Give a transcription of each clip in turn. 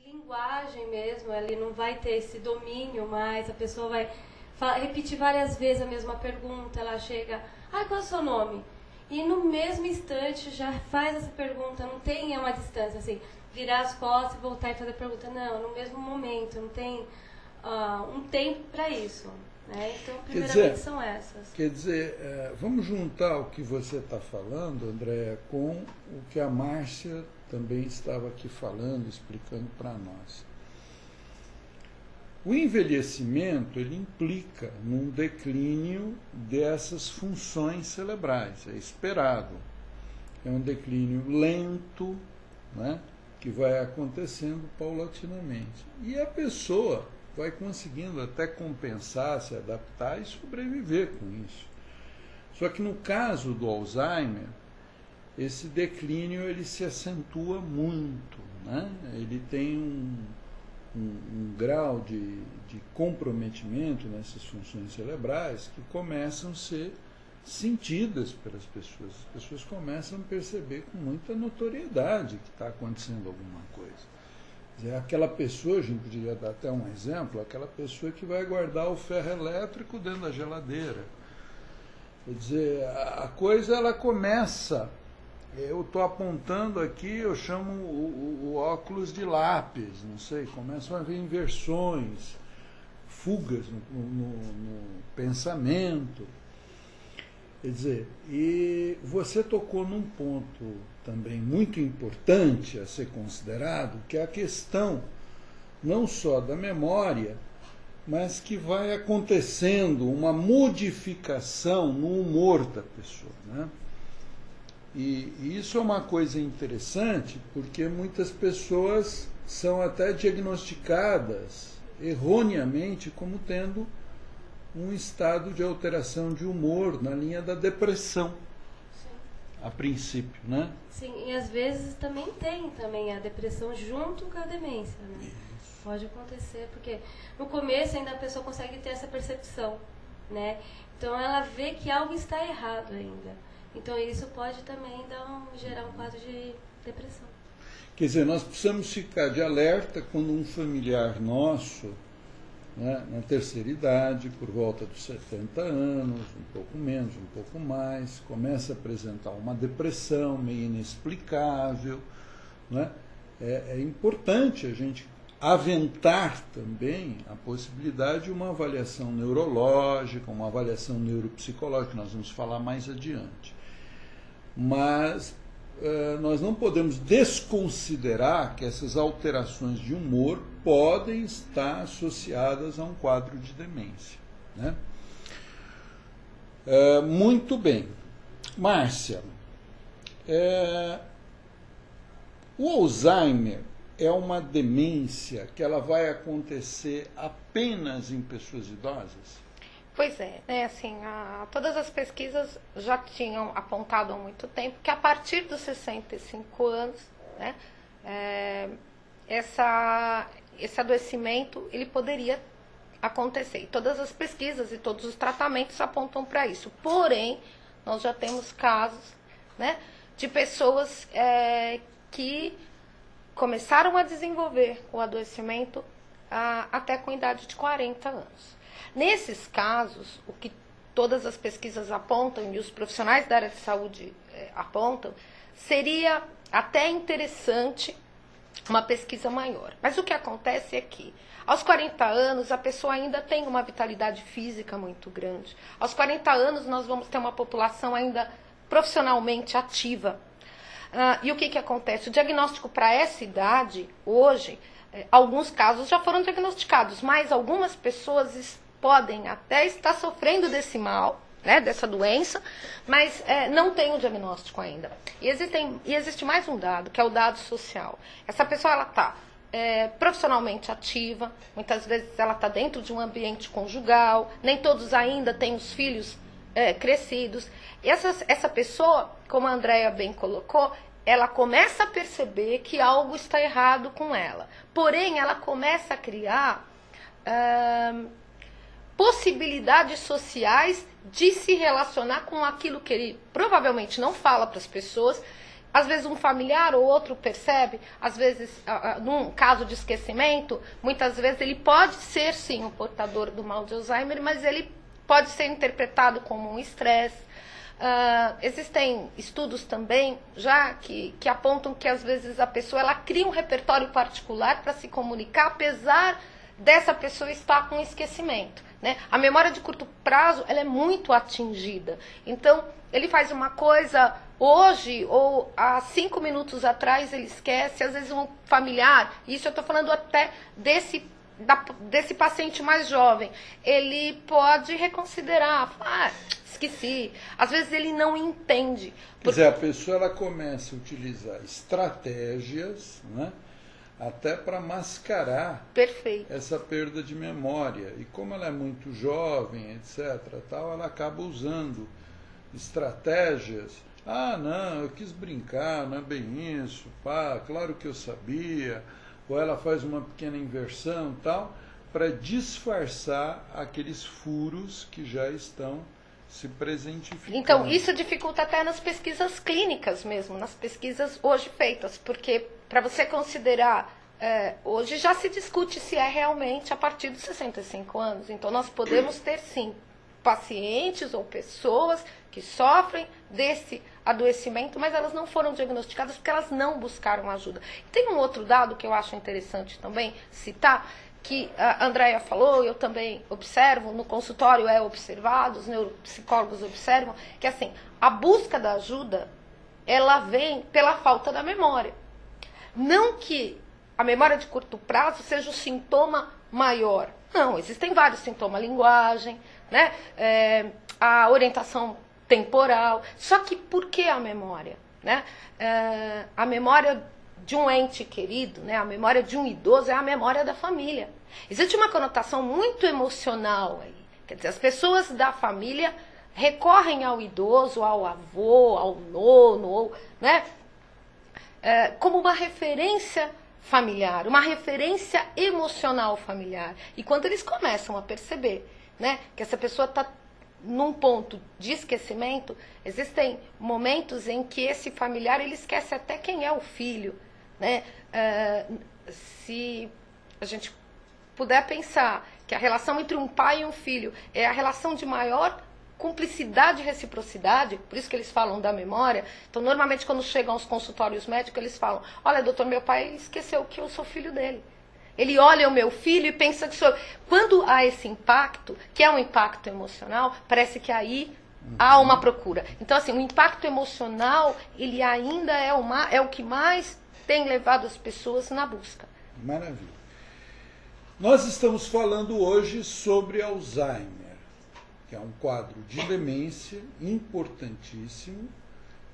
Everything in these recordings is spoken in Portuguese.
linguagem mesmo, ele não vai ter esse domínio mais, a pessoa vai repetir várias vezes a mesma pergunta, ela chega, qual é o seu nome? E no mesmo instante já faz essa pergunta, não tem uma distância, assim, virar as costas e voltar e fazer a pergunta, não, no mesmo momento, não tem um tempo para isso. Né? Então, primeiramente são essas. Quer dizer, vamos juntar o que você está falando, Andréa, com o que a Márcia também estava aqui falando, explicando para nós. O envelhecimento, ele implica num declínio dessas funções cerebrais, é esperado. É um declínio lento, né, que vai acontecendo paulatinamente. E a pessoa vai conseguindo até compensar, se adaptar e sobreviver com isso. Só que no caso do Alzheimer, esse declínio ele se acentua muito, né? Ele tem um grau de comprometimento nessas funções cerebrais que começam a ser sentidas pelas pessoas. As pessoas começam a perceber com muita notoriedade que está acontecendo alguma coisa. Aquela pessoa, a gente poderia dar até um exemplo, aquela pessoa que vai guardar o ferro elétrico dentro da geladeira. Quer dizer, a coisa ela começa, eu estou apontando aqui, eu chamo o óculos de lápis, não sei, começam a haver inversões, fugas no pensamento. Quer dizer, e você tocou num ponto também muito importante a ser considerado, que é a questão não só da memória, mas que vai acontecendo uma modificação no humor da pessoa, né? E isso é uma coisa interessante, porque muitas pessoas são até diagnosticadas erroneamente como tendo um estado de alteração de humor na linha da depressão, a princípio, né? Sim, e às vezes também tem a depressão junto com a demência, né? Isso. Pode acontecer, porque no começo ainda a pessoa consegue ter essa percepção, né? Então ela vê que algo está errado ainda. Então isso pode também gerar um quadro de depressão. Quer dizer, nós precisamos ficar de alerta quando um familiar nosso, né, na terceira idade, por volta dos 70 anos, um pouco menos, um pouco mais, começa a apresentar uma depressão meio inexplicável, né? É importante a gente aventar também a possibilidade de uma avaliação neurológica, uma avaliação neuropsicológica, que nós vamos falar mais adiante. Mas nós não podemos desconsiderar que essas alterações de humor podem estar associadas a um quadro de demência, né? Muito bem. Márcia, o Alzheimer é uma demência que ela vai acontecer apenas em pessoas idosas? Pois é, né, assim, todas as pesquisas já tinham apontado há muito tempo que a partir dos 65 anos, né, esse adoecimento ele poderia acontecer. E todas as pesquisas e todos os tratamentos apontam para isso. Porém, nós já temos casos, né, de pessoas que começaram a desenvolver o adoecimento até com a idade de 40 anos. Nesses casos, o que todas as pesquisas apontam e os profissionais da área de saúde apontam, seria até interessante uma pesquisa maior. Mas o que acontece é que, aos 40 anos, a pessoa ainda tem uma vitalidade física muito grande. Aos 40 anos, nós vamos ter uma população ainda profissionalmente ativa. E o que acontece? O diagnóstico para essa idade, hoje, alguns casos já foram diagnosticados, mas algumas pessoas podem até estar sofrendo desse mal, né, dessa doença, mas não tem o diagnóstico ainda. E existe mais um dado, que é o dado social. Essa pessoa ela está profissionalmente ativa, muitas vezes ela está dentro de um ambiente conjugal, nem todos ainda têm os filhos crescidos. Essa pessoa, como a Andréa bem colocou, ela começa a perceber que algo está errado com ela. Porém, ela começa a criar possibilidades sociais de se relacionar com aquilo que ele provavelmente não fala para as pessoas, às vezes um familiar ou outro percebe, às vezes, num caso de esquecimento, muitas vezes ele pode ser sim um portador do mal de Alzheimer, mas ele pode ser interpretado como um estresse. Existem estudos também já que apontam que às vezes a pessoa ela cria um repertório particular para se comunicar, apesar dessa pessoa estar com esquecimento, né? A memória de curto prazo ela é muito atingida. Então, ele faz uma coisa hoje ou há 5 minutos atrás ele esquece, às vezes um familiar, isso eu estou falando até desse paciente mais jovem, ele pode reconsiderar, esqueci. Às vezes ele não entende. Quer dizer, a pessoa ela começa a utilizar estratégias, né, até para mascarar essa perda de memória. E como ela é muito jovem, etc., tal, ela acaba usando estratégias. Não, eu quis brincar, não é bem isso, claro que eu sabia. Ou ela faz uma pequena inversão e tal, para disfarçar aqueles furos que já estão se presentificando. Então, isso dificulta até nas pesquisas clínicas mesmo, nas pesquisas hoje feitas, porque para você considerar, hoje já se discute se é realmente a partir dos 65 anos, então nós podemos ter sim pacientes ou pessoas que sofrem desse adoecimento, mas elas não foram diagnosticadas porque elas não buscaram ajuda. Tem um outro dado que eu acho interessante também citar, que a Andréia falou, eu também observo, no consultório é observado, os neuropsicólogos observam, que assim, a busca da ajuda, ela vem pela falta da memória. Não que a memória de curto prazo seja o sintoma maior. Não, existem vários sintomas, a linguagem, né? A orientação temporal. Só que por que a memória? Né? A memória de um ente querido, né? A memória de um idoso é a memória da família. Existe uma conotação muito emocional aí. Quer dizer, as pessoas da família recorrem ao idoso, ao avô, ao nono, né? Como uma referência familiar, uma referência emocional familiar. E quando eles começam a perceber, né, que essa pessoa está num ponto de esquecimento, existem momentos em que esse familiar ele esquece até quem é o filho, né? Se a gente puder pensar que a relação entre um pai e um filho é a relação de maior cumplicidade e reciprocidade, por isso que eles falam da memória. Então, normalmente, quando chegam aos consultórios médicos, eles falam: olha, doutor, meu pai esqueceu que eu sou filho dele. Ele olha o meu filho e pensa que sou... Quando há esse impacto, que é um impacto emocional, parece que aí há uma procura. Então, assim, o impacto emocional, ele ainda é o que mais tem levado as pessoas na busca. Maravilha. Nós estamos falando hoje sobre Alzheimer, que é um quadro de demência importantíssimo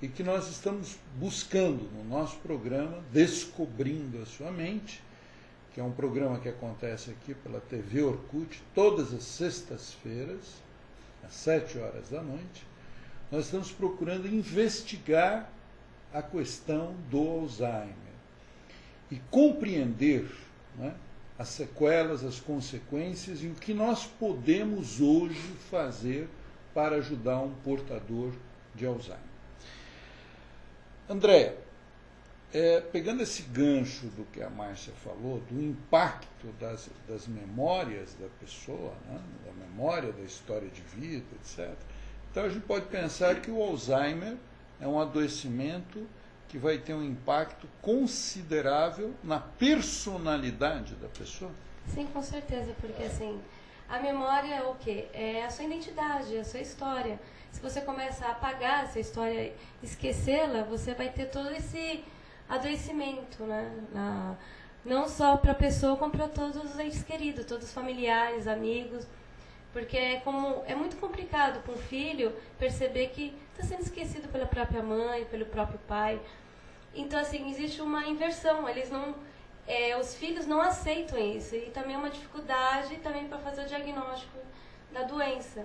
e que nós estamos buscando no nosso programa Descobrindo a Sua Mente, que é um programa que acontece aqui pela TV Orkut, todas as sextas-feiras, às 7 horas da noite. Nós estamos procurando investigar a questão do Alzheimer e compreender, né, as sequelas, as consequências e o que nós podemos hoje fazer para ajudar um portador de Alzheimer. Andréia, pegando esse gancho do que a Márcia falou, do impacto das memórias da pessoa, né, da memória da história de vida, etc. Então a gente pode pensar que o Alzheimer é um adoecimento que vai ter um impacto considerável na personalidade da pessoa? Sim, com certeza, porque assim, a memória é o quê? É a sua identidade, é a sua história. Se você começa a apagar essa história, esquecê-la, você vai ter todo esse adoecimento, né? Não só para a pessoa, como para todos os entes queridos, todos os familiares, amigos, porque é muito complicado para um filho perceber que está sendo esquecido pela própria mãe, pelo próprio pai. Então, assim, existe uma inversão, os filhos não aceitam isso, e também é uma dificuldade também para fazer o diagnóstico da doença,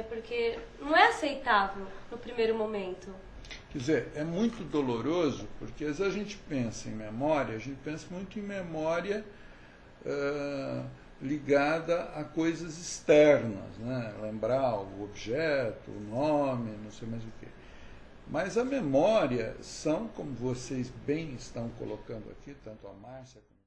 porque não é aceitável no primeiro momento. Quer dizer, é muito doloroso, porque às vezes a gente pensa em memória, a gente pensa muito em memória ligada a coisas externas, né? Lembrar o objeto, o nome, não sei mais o quê. Mas a memória são, como vocês bem estão colocando aqui, tanto a Márcia como